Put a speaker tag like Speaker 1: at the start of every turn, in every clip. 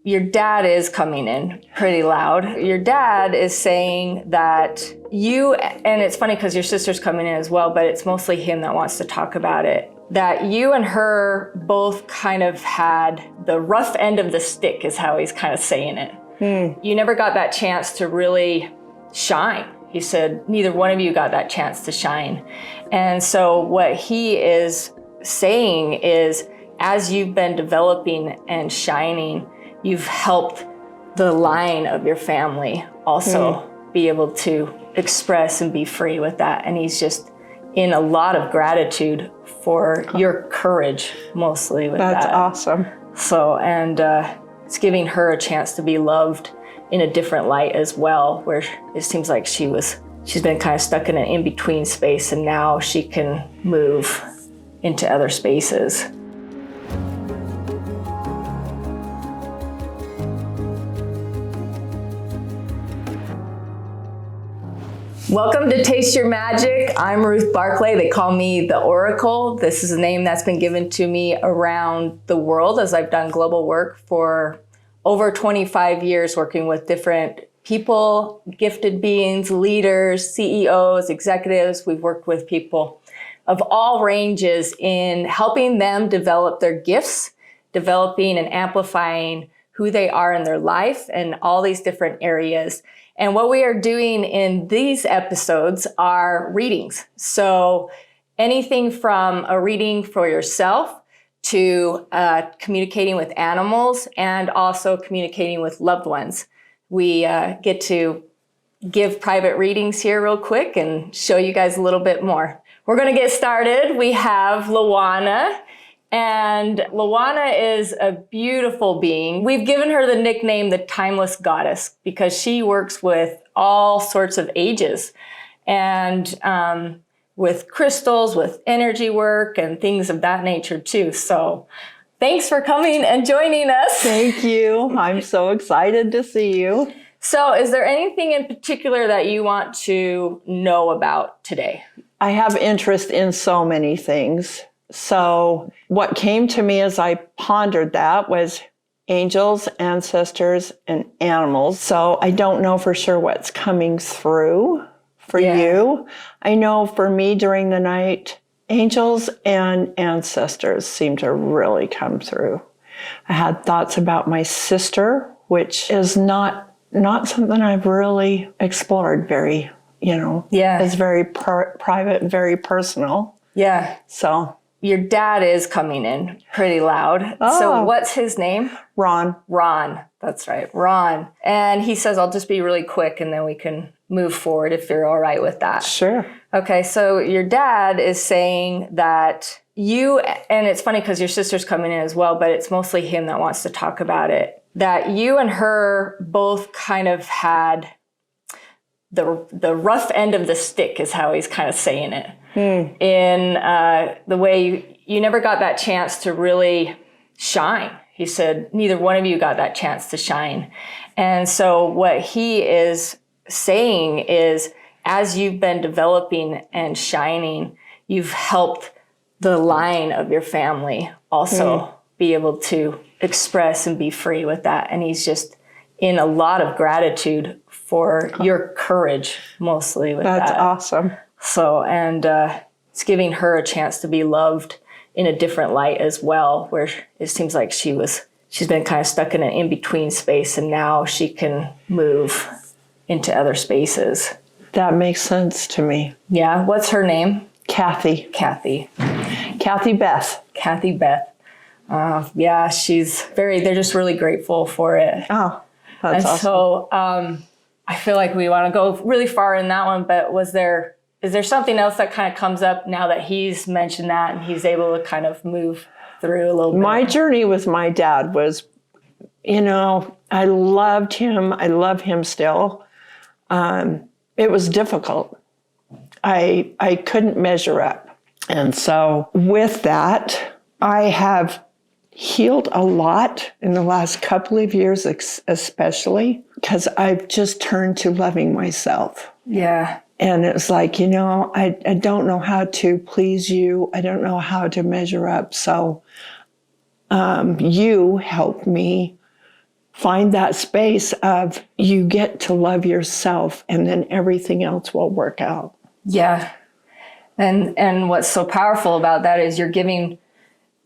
Speaker 1: your dad is coming in pretty loud. Your dad is saying that you, and it's funny because your sister's coming in as well, but it's mostly him that wants to talk about it, that you and her both kind of had the rough end of the stick is how he's kind of saying it. You never got that chance to really shine. He said neither one of you got that chance to shine. And so what he is saying is, as you've been developing and shining, you've helped the line of your family also be able to express and be free with that. And he's just in a lot of gratitude for your courage, mostly with that.
Speaker 2: That's awesome.
Speaker 1: So, and it's giving her a chance to be loved in a different light as well, where it seems like she's been kind of stuck in an in-between space, and now she can move into other spaces. Welcome to Taste Your Magic. I'm Ruth Barclay. They call me the Oracle. This is a name that's been given to me around the world as I've done global work for over 25 years, working with different people, gifted beings, leaders, CEOs, executives. We've worked with people of all ranges in helping them develop their gifts, developing and amplifying who they are in their life and all these different areas. And what we are doing in these episodes are readings. So anything from a reading for yourself to communicating with animals and also communicating with loved ones. We get to give private readings here real quick and show you guys a little bit more. We're going to get started. We have Lawanna. And Lawanna is a beautiful being. We've given her the nickname the Timeless Goddess because she works with all sorts of ages and with crystals, with energy work and things of that nature too. So thanks for coming and joining us.
Speaker 2: Thank you. I'm so excited to see you.
Speaker 1: So is there anything in particular that you want to know about today?
Speaker 2: I have interest in so many things. So what came to me as I pondered that was angels, ancestors, and animals. So I don't know for sure what's coming through for you. I know for me during the night, angels and ancestors seem to really come through. I had thoughts about my sister, which is not something I've really explored very, it's very private and very personal.
Speaker 1: Yeah.
Speaker 2: So
Speaker 1: your dad is coming in pretty loud.
Speaker 2: Oh.
Speaker 1: So what's his name?
Speaker 2: Ron.
Speaker 1: Ron. That's right. Ron. And he says, I'll just be really quick and then we can move forward if you're all right with that.
Speaker 2: Sure.
Speaker 1: Okay. So your dad is saying that you, and it's funny because your sister's coming in as well, but it's mostly him that wants to talk about it, that you and her both kind of had the rough end of the stick is how he's kind of saying it. In the way you never got that chance to really shine. He said neither one of you got that chance to shine. And so what he is saying is, as you've been developing and shining, you've helped the line of your family also be able to express and be free with that. And he's just in a lot of gratitude for your courage, mostly with that.
Speaker 2: That's awesome.
Speaker 1: So, and it's giving her a chance to be loved in a different light as well, where it seems like she's been kind of stuck in an in-between space, and now she can move into other spaces.
Speaker 2: That makes sense to me.
Speaker 1: Yeah. What's her name?
Speaker 2: Kathy.
Speaker 1: Kathy.
Speaker 2: Kathy Beth.
Speaker 1: Kathy Beth. Yeah, they're just really grateful for it.
Speaker 2: Oh, that's awesome.
Speaker 1: So I feel like we want to go really far in that one, but is there something else that kind of comes up now that he's mentioned that and he's able to kind of move through a little bit?
Speaker 2: My journey with my dad was, I loved him. I love him still. It was difficult. I couldn't measure up. And so with that, I have healed a lot in the last couple of years, especially because I've just turned to loving myself.
Speaker 1: Yeah.
Speaker 2: And it's like, I don't know how to please you. I don't know how to measure up. So you help me find that space of you get to love yourself and then everything else will work out.
Speaker 1: Yeah. And what's so powerful about that is you're giving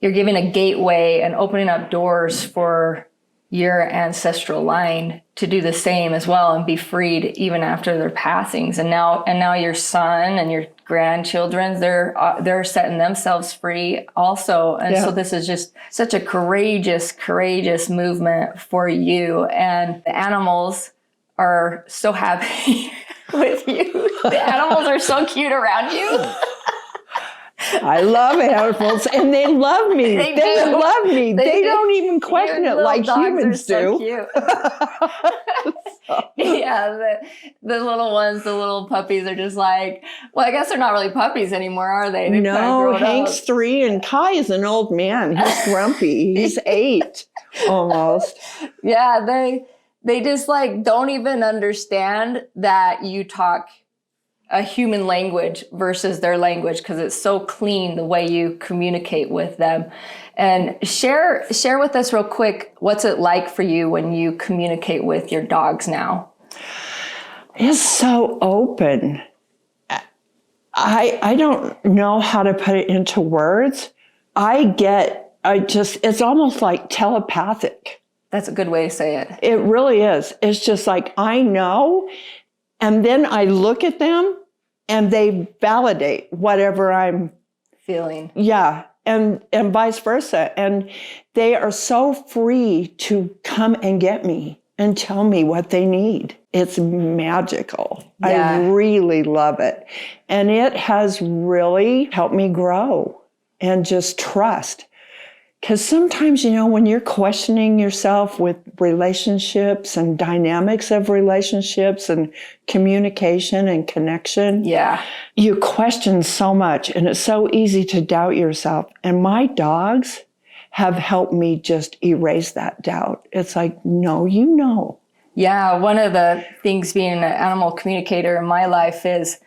Speaker 1: a gateway and opening up doors for your ancestral line to do the same as well and be freed even after their passings. And now your son and your grandchildren, they're setting themselves free also. And so this is just such a courageous movement for you. And the animals are so happy with you. The animals are so cute around you.
Speaker 2: I love animals, and they love me. They love me. They don't even question it like humans do.
Speaker 1: Cute. Yeah, the little ones, the little puppies are just like, well, I guess they're not really puppies anymore, are they? They've
Speaker 2: no, Hank's 3 and Kai is an old man. He's grumpy. He's 8 almost.
Speaker 1: Yeah, they just like don't even understand that you talk a human language versus their language because it's so clean the way you communicate with them. And share with us real quick, what's it like for you when you communicate with your dogs now?
Speaker 2: It's so open. I don't know how to put it into words. It's almost like telepathic.
Speaker 1: That's a good way to say it.
Speaker 2: It really is. It's just like, I know. And then I look at them and they validate whatever I'm
Speaker 1: feeling.
Speaker 2: Yeah. And vice versa. And they are so free to come and get me and tell me what they need. It's magical. Yeah. I really love it. And it has really helped me grow and just trust. Because sometimes, when you're questioning yourself with relationships and dynamics of relationships and communication and connection, you question so much and it's so easy to doubt yourself. And my dogs have helped me just erase that doubt. It's like, no, you know.
Speaker 1: Yeah, one of the things being an animal communicator in my life is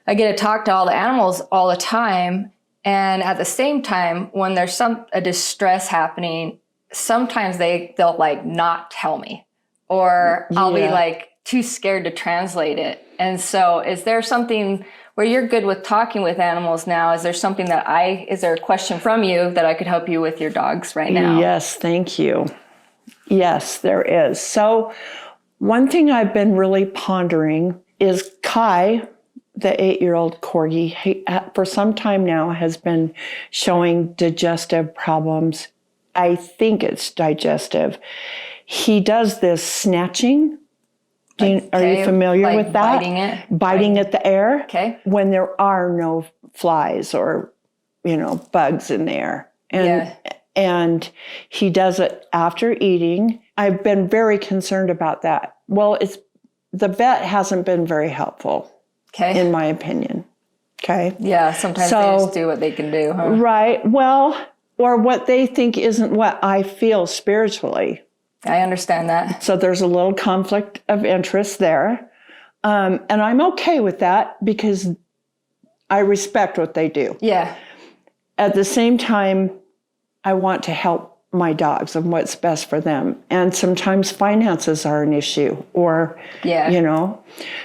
Speaker 1: I get to talk to all the animals all the time. And at the same time, when there's a distress happening, sometimes they'll like not tell me, or I'll be like too scared to translate it. And so is there something where you're good with talking with animals now? Is there something is there a question from you that I could help you with your dogs right now?
Speaker 2: Yes, thank you. Yes, there is. So one thing I've been really pondering is Kai, the 8-year-old corgi, he, for some time now has been showing digestive problems. I think it's digestive. He does this snatching. Are you familiar with that? Biting at the air. Okay. When there are no flies or, bugs in the air. And he does it after eating. I've been very concerned about that. Well, the vet hasn't been very helpful. Okay. In my opinion. Okay.
Speaker 1: Yeah, sometimes they just do what they can do, huh?
Speaker 2: Right. Well, or what they think isn't what I feel spiritually.
Speaker 1: I understand that.
Speaker 2: So there's a little conflict of interest there. And I'm okay with that because I respect what they do. Yeah. At the same time, I want to help my dogs and what's best for them. And sometimes finances are an issue or,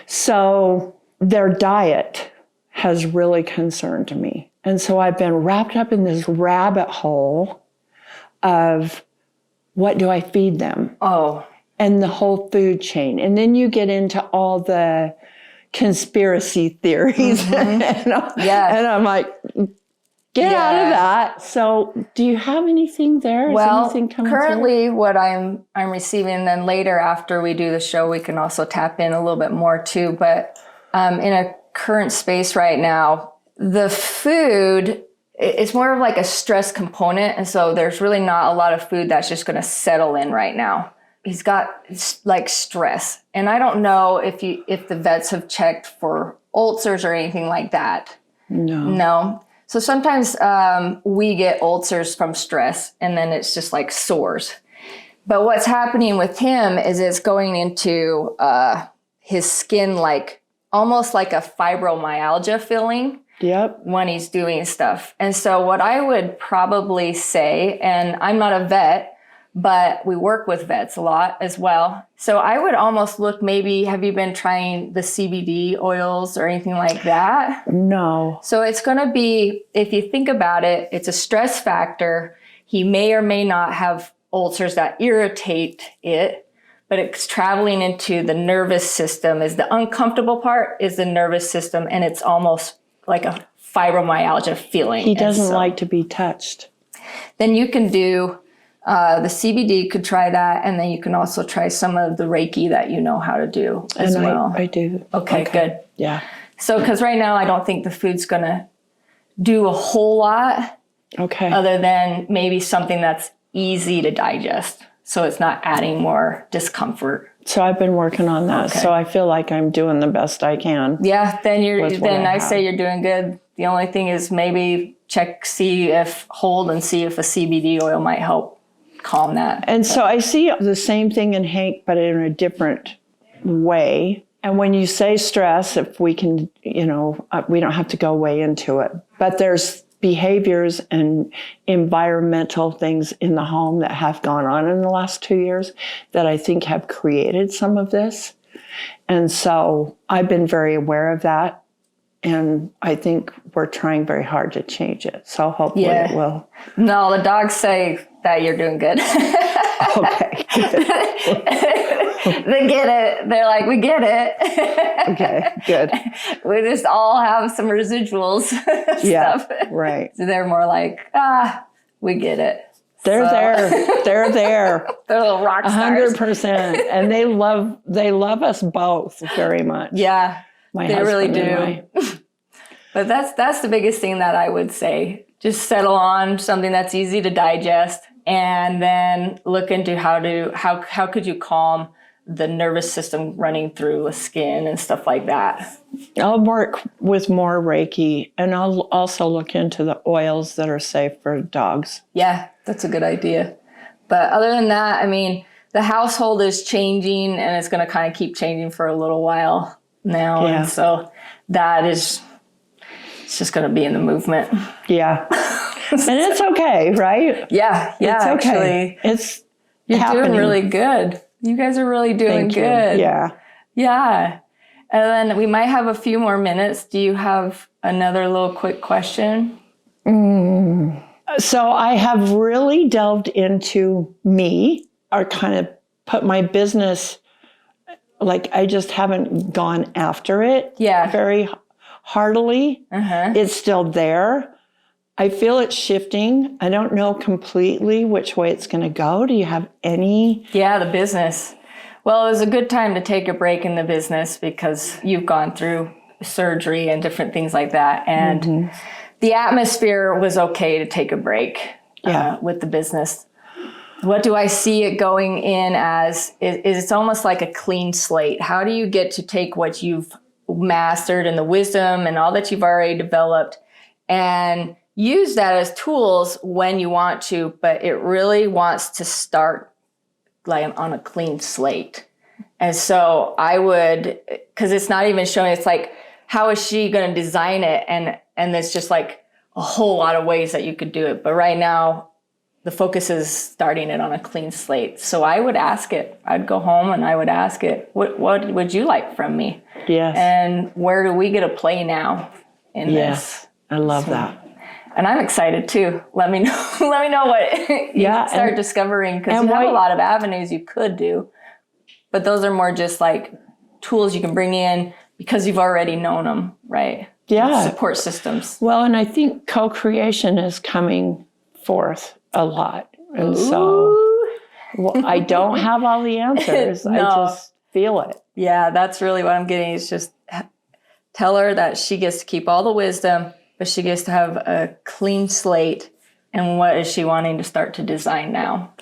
Speaker 2: so their diet has really concerned me. And so I've been wrapped up in this rabbit hole of what do I feed them? Oh. And the whole food chain. And then you get into all the conspiracy theories. Mm-hmm. And I'm like, get out of that. So do you have anything there?
Speaker 1: Well,
Speaker 2: anything coming
Speaker 1: currently
Speaker 2: through?
Speaker 1: What I'm receiving, and then later after we do the show, we can also tap in a little bit more too. But in a current space right now, the food, it's more of like a stress component. And so there's really not a lot of food that's just going to settle in right now. He's got like stress. And I don't know if the vets have checked for ulcers or anything like that. No. So sometimes we get ulcers from stress and then it's just like sores. But what's happening with him is it's going into his skin like almost like a fibromyalgia feeling. Yep. When he's doing stuff. And so what I would probably say, and I'm not a vet, but we work with vets a lot as well. So I would almost look, maybe, have you been trying the CBD oils or anything like that?
Speaker 2: No.
Speaker 1: So it's going to be, if you think about it, it's a stress factor. He may or may not have ulcers that irritate it, but it's traveling into the nervous system. Is the uncomfortable part is the nervous system, and it's almost like a fibromyalgia feeling.
Speaker 2: He doesn't like to be touched.
Speaker 1: Then you can do the CBD, could try that, and then you can also try some of the Reiki that you know how to do as well.
Speaker 2: I do.
Speaker 1: Okay, good.
Speaker 2: Yeah.
Speaker 1: So, because right now I don't think the food's going to do a whole lot.
Speaker 2: Okay.
Speaker 1: Other than maybe something that's easy to digest, so it's not adding more discomfort.
Speaker 2: So I've been working on that.
Speaker 1: Okay.
Speaker 2: So I feel like I'm doing the best I can.
Speaker 1: Yeah, then I
Speaker 2: have.
Speaker 1: say you're doing good. The only thing is maybe see if a CBD oil might help calm that.
Speaker 2: And so I see the same thing in Hank, but in a different way. And when you say stress, if we can, we don't have to go way into it, but there's behaviors and environmental things in the home that have gone on in the last 2 years that I think have created some of this. And so I've been very aware of that. And I think we're trying very hard to change it. So hopefully it will.
Speaker 1: No, the dogs say that you're doing good.
Speaker 2: Okay.
Speaker 1: They get it. They're like, we get it.
Speaker 2: Okay, good.
Speaker 1: We just all have some residuals.
Speaker 2: Yeah,
Speaker 1: stuff.
Speaker 2: right.
Speaker 1: So they're more like, we get it.
Speaker 2: They're there. They're there.
Speaker 1: They're little rock stars.
Speaker 2: 100%. And they love us both very much.
Speaker 1: Yeah, they really do.
Speaker 2: I.
Speaker 1: But that's the biggest thing that I would say. Just settle on something that's easy to digest, and then look into how could you calm the nervous system running through the skin and stuff like that.
Speaker 2: I'll work with more Reiki, and I'll also look into the oils that are safe for dogs.
Speaker 1: Yeah, that's a good idea. But other than that, I mean, the household is changing, and it's going to kind of keep changing for a little while now.
Speaker 2: Yeah.
Speaker 1: And so it's just going to be in the movement.
Speaker 2: Yeah. And it's okay, right?
Speaker 1: Yeah,
Speaker 2: It's
Speaker 1: actually.
Speaker 2: okay. It's
Speaker 1: You're
Speaker 2: happening.
Speaker 1: doing really good. You guys are really doing
Speaker 2: Thank you.
Speaker 1: good.
Speaker 2: Yeah.
Speaker 1: Yeah. And then we might have a few more minutes. Do you have another little quick question?
Speaker 2: So I have really delved into me, or kind of put my business, like I just haven't gone after it very heartily. It's still there. I feel it's shifting. I don't know completely which way it's going to go. Do you have any?
Speaker 1: Yeah, the business. Well, it was a good time to take a break in the business because you've gone through surgery and different things like that. And the atmosphere was okay to take a break with the business. What do I see it going in as? It's almost like a clean slate. How do you get to take what you've mastered and the wisdom and all that you've already developed and use that as tools when you want to, but it really wants to start like on a clean slate. And so I would, because it's not even showing, it's like, how is she going to design it? And there's just like a whole lot of ways that you could do it. But right now, the focus is starting it on a clean slate. So I would ask it. I'd go home and I would ask it, what would you like from me?
Speaker 2: Yes.
Speaker 1: And where do we get to play now in this?
Speaker 2: I love that.
Speaker 1: And I'm excited too. Let me know. Let me know what you start discovering, because you have a lot of avenues you could do, but those are more just like tools you can bring in because you've already known them, right?
Speaker 2: Yeah.
Speaker 1: Support systems.
Speaker 2: Well, and I think co-creation is coming forth a lot, and so I don't have all the answers.
Speaker 1: No.
Speaker 2: I just feel it.
Speaker 1: Yeah, that's really what I'm getting. Is just tell her that she gets to keep all the wisdom, but she gets to have a clean slate. And what is she wanting to start to design now?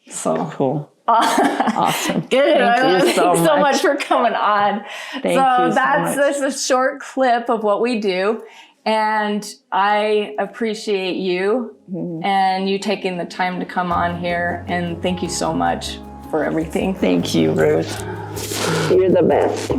Speaker 1: So
Speaker 2: cool. Awesome.
Speaker 1: Good.
Speaker 2: Thank you so much
Speaker 1: for coming on.
Speaker 2: Thank you so much.
Speaker 1: That's a short clip of what we do. And I appreciate you and you taking the time to come on here. And thank you so much for everything.
Speaker 2: Thank you, Ruth. You're the best.